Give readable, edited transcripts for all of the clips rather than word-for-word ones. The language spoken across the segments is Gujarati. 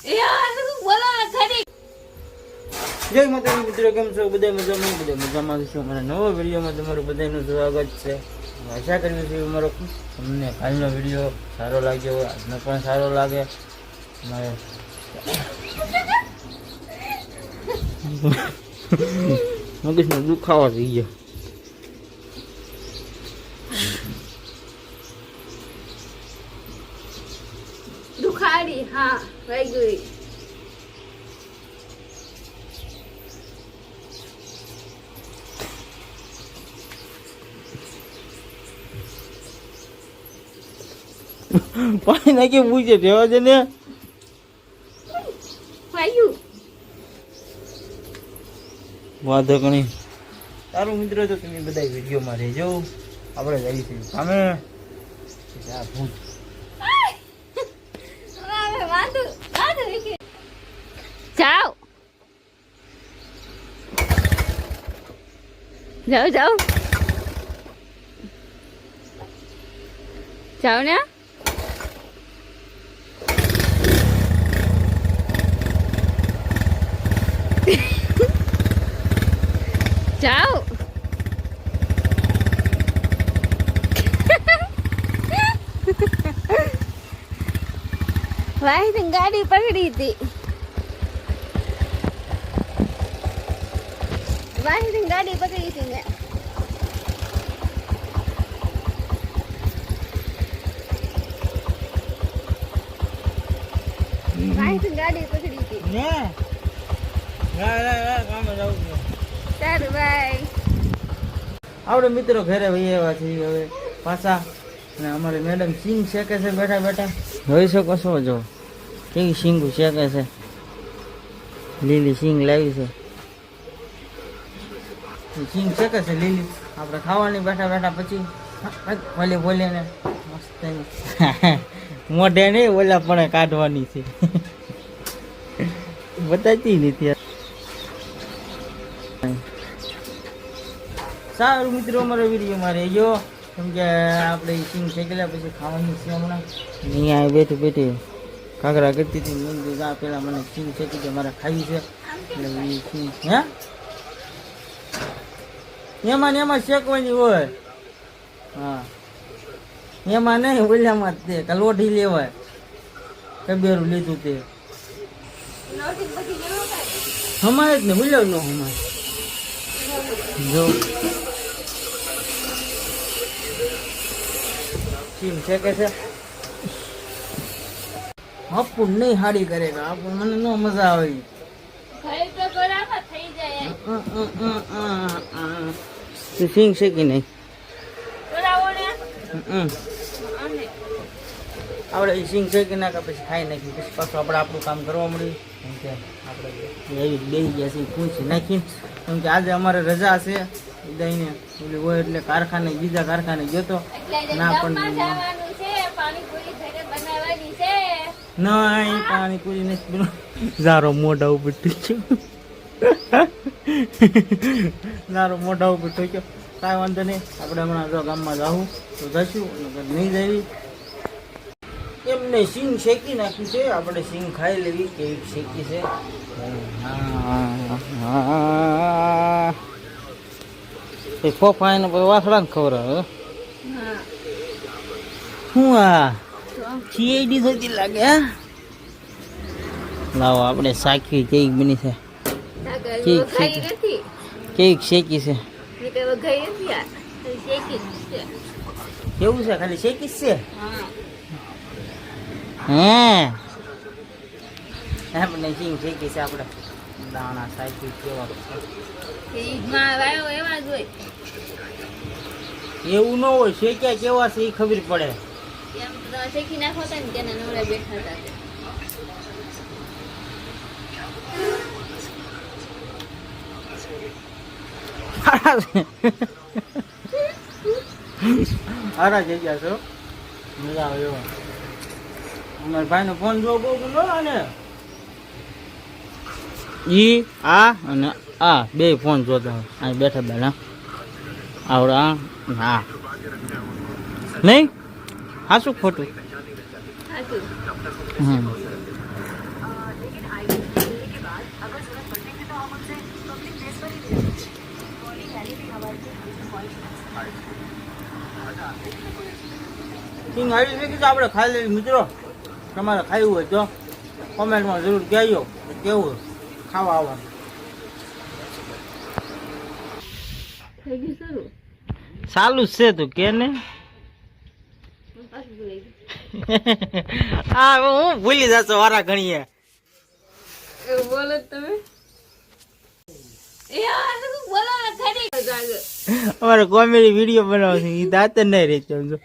જય માતાજી મિત્રો, કેમ છો? બધા મજામાં છો? મારા નવો વિડીયોમાં તમારું બધાનું સ્વાગત છે. આશા કરીએ છીએ અમારો તમને કાલનો વિડીયો સારો લાગ્યો હોય, આજનો પણ સારો લાગે. મારે મગજનો દુખાવો થઈ ગયો. દુખાડી હા વાગ્યું. પાણી નાખી પૂછે રહેવા દે ને. વાગ્યું વાંધો ઘણી સારું મિત્રો, તો તમે બધા વિડીયોમાં રહેજો. આપણે જઈએ છીએ સામે. જાઓ જાઓ જાઓ જાઓ ને. જાઓ વાહી ગાડી પકડી હતી. વાહી ગાડી પકડી હતી ને. વાહી ગાડી પકડી હતી ને. કામ જાઉં છું. સારું ભાઈ. આપણે મિત્રો ઘરે વહી આવ્યા છીએ હવે પાછા. અને અમારે મેડમ સિંગ શેકે છે બેઠા બેઠા. જોઈ શકો છો, જો કેવી સિંગું શેકે છે. લીલી સિંગ લાવી છે. સિંગ શેકે છે લીલી. આપણે ખાવાની બેઠા બેઠા પછી ભલે બોલે ને મસ્ત મોઢે નહીં ઓલા પણ કાઢવાની છે. બતાતી નથી. સારું મિત્રો, અમારો વિડીયોમાં રહેજો. કેમ કે આપણે સિંગ શેકેલા પછી ખાવાની છે હમણાં. અહીંયા બેઠી બેઠી કાંકરા કરતી હતી. મેં કીધું આ પેલા મને સિંગ શેકી છે, મારે ખાવી છે. એટલે એ સિંગ હે એમાં ને એમાં શેકવાની હોય. હા એમાં નહીં, ઓલામાં જ તે કલોઠી લેવાય. કબેરું લીધું તે અમારે જ ને બોલ્યો ન અમારે. જો સિંગ શેકે છે. આપું નહીં હાડી કરે. આપું મને ન મજા આવે. સિંગ શેકી નહીં આપણે સિંગ શેકી નાખ્યા પછી ખાઈ નાખી. પછી પાછું આપણે આપણું કામ કરવા મળ્યું. કેમ કે આપણે એવી બેસી ગયા છીએ પૂછી નાખીને. કેમ કે આજે અમારે રજા છે દઈને ઓલી હોય એટલે કારખાને બીજા કારખાને ગયો ના પણ નહીં પાણીપુરી નથી. ઝારો મોઢા ઉપર ઠીક્યો. ઝારો મોઢા ઉપર ઠીક્યો. કાંઈ વાંધો નહીં. આપણે હમણાં જો ગામમાં જાવું તો જશું, નહીં જવી. એમને સિંગ શેકી નાખ્યું છે. આપણે સિંગ ખાઈ લેવી કેવી શેકી છે. ફોફા એને વાસડા ને ખવડાવે. શું આ સીઆઈડી થતી લાગે. લાવો આપણે સાખી કેક બની છે. કેક શેકી છે. કેવું છે? ખાલી શેકી છે. હે આપણે સિંગ શેકી છે. આપણે દાણા સાખી કેવા એવું ન હોય. શેક્યા કેવા છે એ ખબર પડે. શેકી નાખો ને તેના નવરા બેઠા હતા. હારા જગ્યા છો. મજા આવે એવો. અમારા ભાઈ નો ફોન જોવો બહુ નો ને. ઈ આ અને આ બે ફોન જોતા અહીં બેઠા બેઠા આવડા. હા નહીં હા શું ખોટું. સિંગ હારી છે કે આપણે ખાઈ લઈએ મિત્રો. તમારે ખાવું હોય તો કોમેન્ટમાં જરૂર કહેજો કેવું ખાવા આવવાનું. થઈ ગયું શરૂ. ચાલુ જ છે તું કે ને. પાછું ભૂલાઈ ગયું. હા હું ભૂલી જશો વારા ઘણીએ. એવું બોલો જ તમે. એ યાર શું બોલો ને ખરી જાગે. અમારે કોમેડી વિડીયો બનાવો છે એ દાંત નહીં રહે સમજો.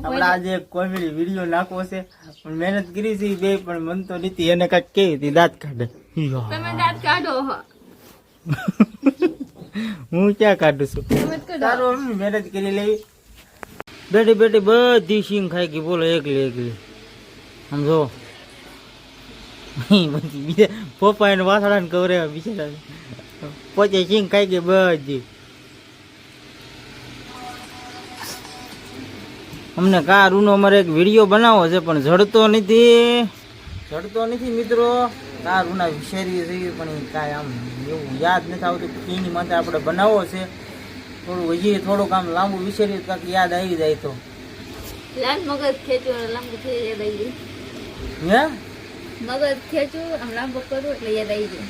આપણે આજે એક કોમેડી વિડીયો નાખવો છે પણ મહેનત કરી છે બે પણ મન તો નથી એને કાંઈક કેવી હતી દાંત કાઢે. તમે દાંત કાઢો હો. હું ક્યાં કાઢું છું. તમે જ કાઢો. સારું અમે મહેનત કરી લેવી. બેઠી બેઠી બધી સિંગ ખાઈ ગઈ બોલો એકલી સમજો. બધી બીજા પપ્પા એને વાસળાને કવરે બિચારા પોતે સિંગ ખાઈ ગઈ બધી. અમને કા રૂનો અમારે એક વિડીયો બનાવવો છે પણ જડતો નથી મિત્રો. કા રૂના વિચારીએ છીએ પણ એ કાંઈ આમ એવું યાદ નથી આવતું કે એની માટે આપણે બનાવવો છે. થોડુંક આમ લાંબુ વિચારીએ કાંક યાદ આવી જાય તો. લાલ મગજ ખેંચો લાંબુ થઈ યાદ આવી હે જાય. મગજ ખેંચો આમ લાંબુ કરું એટલે યાદ આવી જાય.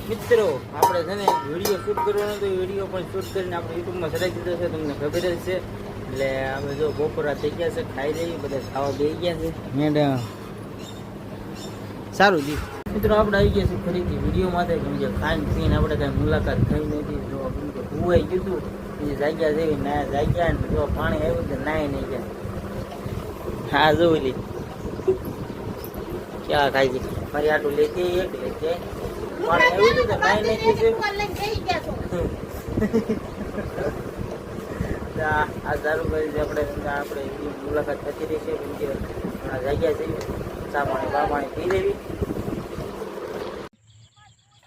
મિત્રો આપણે છે ને વિડીયો શૂટ કરવાનો તો વિડીયો પણ શૂટ કરીને આપણે યુટ્યુબમાં ચડાવી દીધો છે તમને ખબર જ છે. એટલે અમે જો બપોરા થઈ ગયા છે ખાઈ લઈએ બધા ખાવા બેસી ગયા છે મેડમ. સારું જી મિત્રો આપણે આવી ગયા છીએ ફરીથી વિડીયો માટે કેમ કે ખાઈને પીને આપણે કાંઈ મુલાકાત થઈ નથી. જો ભૂવાઈ ગયું હતું એ જાગ્યા જેવી ના જાગ્યા ને જો પાણી આવ્યું તો નાય નહીં ગયા. હા જોઈ લી ક્યાં ખાઈ ગઈ મારી આટલું લેતી એક લેતી પાણી આવ્યું હતું તો નાય નહીં આ દારૂ કરી આપણે મુલાકાત થતી રહેશે કેમ કે જાગ્યા છે ચા પાણી બા પાણી પી લેવી.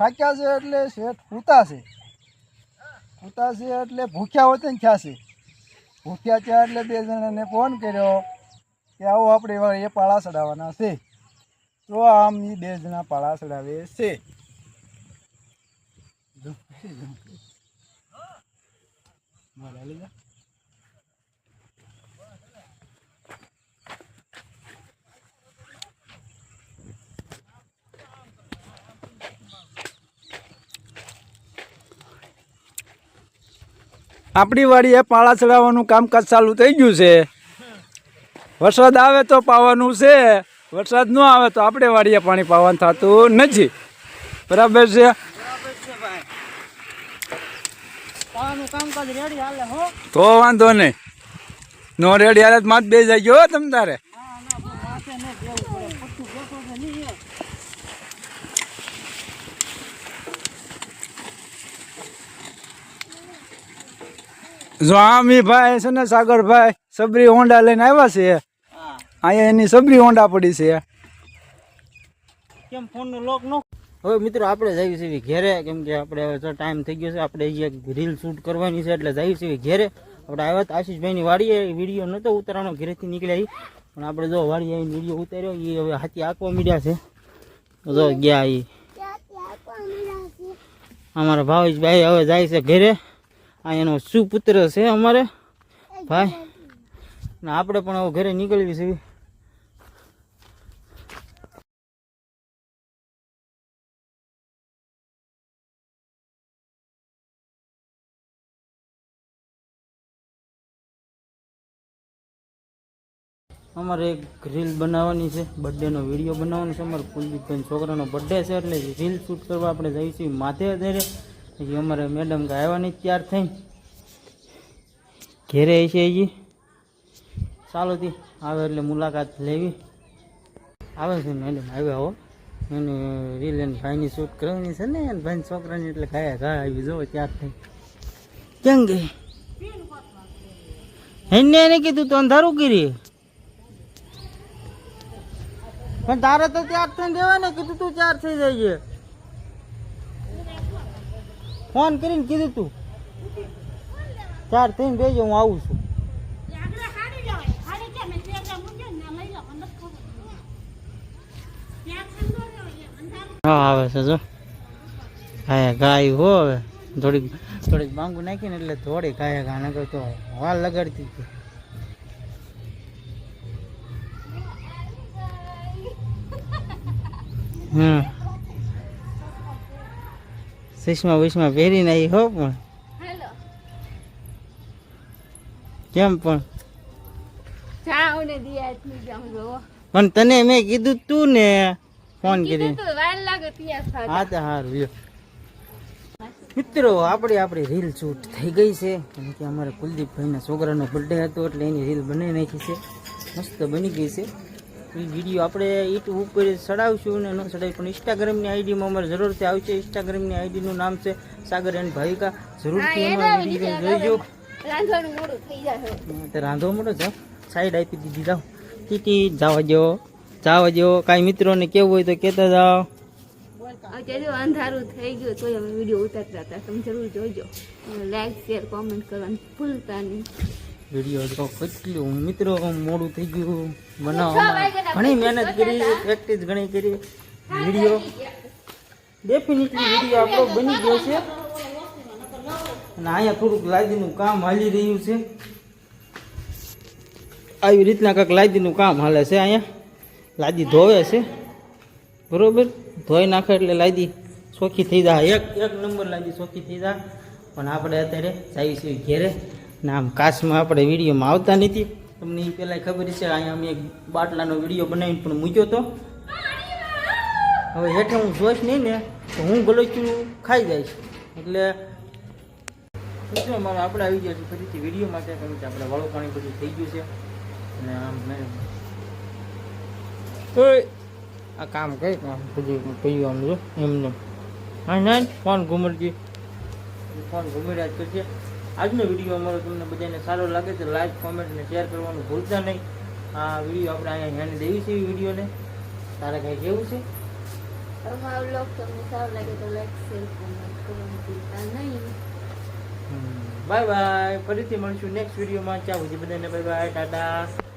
થાક્યા છે એટલે શેઠ પૂતા છે એટલે ભૂખ્યા હોતે ને થયા છે. ભૂખ્યા છે એટલે બે જણાને ફોન કર્યો કે આવો આપણે એ પાળા ચડાવવાના છે. તો આમ એ બે જણા પાળા ચડાવે છે. આપણી વાડીએ પાળા ચડાવવાનું કામકાજ ચાલુ થઈ ગયું છે. વરસાદ આવે તો પાવાનું છે, વરસાદ ન આવે તો આપણે વાડીએ પાણી પાવાનું થતું નથી. બરાબર છે. તો વાંધો નહીં. નો રેડી હાલત માથ બે જાય ગયો તમ તારે. જો આમી ભાઈ છે ને સાગરભાઈ સબરી હોન્ડા લઈને આવ્યા છે. અહીંયા એની સબરી હોન્ડા પડી છે. કેમ ફોનનો લોક નો. હવે મિત્રો આપણે જઈએ છીએ ઘેરે કેમ કે આપણે હવે ટાઈમ થઈ ગયો છે. આપણે અહીંયા રીલ શૂટ કરવાની છે એટલે જઈએ છીએ ઘેરે. આપણે આવ્યા હતા આશીષભાઈની વાડીએ વિડીયો નહોતો ઉતારવાનો ઘરેથી નીકળ્યા પણ આપણે જો વાડીએ આવીને વિડીયો ઉતાર્યો એ હવે હાથી આંકવા મીડ્યા છે. જો ગયા એ અમારા ભાવેશભાઈ હવે જાય છે ઘરે. આ એનો સુપુત્ર છે અમારે ભાઈ ને આપણે પણ હવે ઘરે નીકળવી છે. અમારે એક રીલ બનાવવાની છે, બર્થડેનો વિડીયો બનાવવાનો છે. અમારે કુલદીપભાઈ છોકરાનો બર્થડે છે એટલે રીલ શૂટ કરવા આપણે જઈએ છીએ માથે અત્યારે. પછી અમારે મેડમ કે આવ્યા નહીં તૈયાર થઈ ઘેરે છે હજી. ચાલોથી આવે એટલે મુલાકાત લેવી. આવે છે મેડમ આવ્યા હો. એને રીલ એને ભાઈની શૂટ કરવાની છે ને એને ભાઈની છોકરાની એટલે ઘાયા ઘા આવી જોવો તૈયાર થઈ. કેમ ગઈ એને કીધું તો અંધારું કરી પણ તારે તો તૈયાર થઈને દેવાય ને. કીધું તું તૈયાર થઈ જાય. ફોન કરીને કીધું તું તૈયાર થઈને બેજો હું આવું છું. હા આવે છે જો ગાય ગાય હો. હવે થોડીક બાંગુ નાખીને એટલે થોડી ગાય ઘા નગર તો વાલ લગાડતી હતી. ચશ્મા બસમાં પહેરીને આવી હો પણ હેલો કેમ પણ જાઉં ને દિયા થી જાઉં જો પણ તને મેં કીધું તું ને ફોન કરીને તો વાર લાગે ત્યાં હા સાથે તો સારું લ્યો મિત્રો આપણી રીલ શૂટ થઈ ગઈ છે કેમ કે અમારે કુલદીપભાઈના છોકરાનો બર્થડે હતો એટલે એની રીલ બનાવી નાખી છે મસ્ત બની ગઈ છે એ વિડીયો આપણે યુટ્યુબ ઉપર ચડાવશું ને ન ચડાવી પણ ઇન્સ્ટાગ્રામની આઈડીમાં અમારે જરૂરથી આવશે ઇન્સ્ટાગ્રામની આઈડીનું નામ છે સાગર એન્ડ ભાવિકા જરૂરથી અમારો વિડીયો જોઈજો રાંધવાનું મોડું થઈ જશે તે રાંધો મોટો છે સાઈડ આપી દીધી જાઓ ટીટી જવા જો કાંઈ મિત્રોને કેવું હોય તો કહેતા જાઓ અત્યારે જો અંધારું થઈ ગયું તોય અમે વિડીયો ઉતારતા હતા તમે જરૂર જોજો લાઈક શેર કોમેન્ટ કરવાનું ભૂલતા નહીં વિડીયો જો કેટલું મિત્રો મોડું થઈ ગયું બનાવવામાં ઘણી મહેનત કરી પ્રેક્ટિસ ઘણી કરી વિડીયો ડેફિનેટલી વિડીયો આપણો બની ગયો છે અને અહીંયા થોડુંક લાદીનું કામ હાલી રહ્યું છે આવી રીતના કંઈક લાદીનું કામ હાલે છે અહીંયા લાદી ધોવે છે બરોબર ધોઈ નાખે એટલે લાદી ચોખ્ખી થઈ જાય એક નંબર લાદી ચોખ્ખી થઈ જાય પણ આપણે અત્યારે જઈએ છીએ ઘેરે ને આમ કાચમાં આપણે વિડીયોમાં આવતા નથી તમને એ પહેલાં ખબર છે અહીંયા અમે એક બાટલાનો વિડીયો બનાવીને પણ મૂક્યો હતો હવે હેઠે હું જોઈશ નહીં ને તો હું ગલોચું ખાઈ જઈશ એટલે શું મારે આપણે આવી ગયા છે ફરીથી વિડીયો માટે કેમ કે આપણે વાળું પાણી બધું થઈ ગયું છે અને આમ આ કામ કઈ બધું કહ્યું આમ જો એમને હા ના ફોન ઘુમડજી ફોન ઘુમડ્યા જ કરશે આજનો વિડીયો અમારો તમને બધાને સારો લાગે તો લાઈક કોમેન્ટ અને શેર કરવાનું ભૂલતા નહીં આ વિડીયો આપણે અહીંયા ધ્યાન દેવી છે એ વિડીયોને તારે કંઈ કેવું છે અમારો બ્લોગ તમને સારો લાગે તો લાઈક શેર કોમેન્ટ કરવાનું ભૂલતા નહીં બાય બાય ફરીથી મળીશું નેક્સ્ટ વિડીયોમાં ચાલો બધાને બાય બાય ટાટા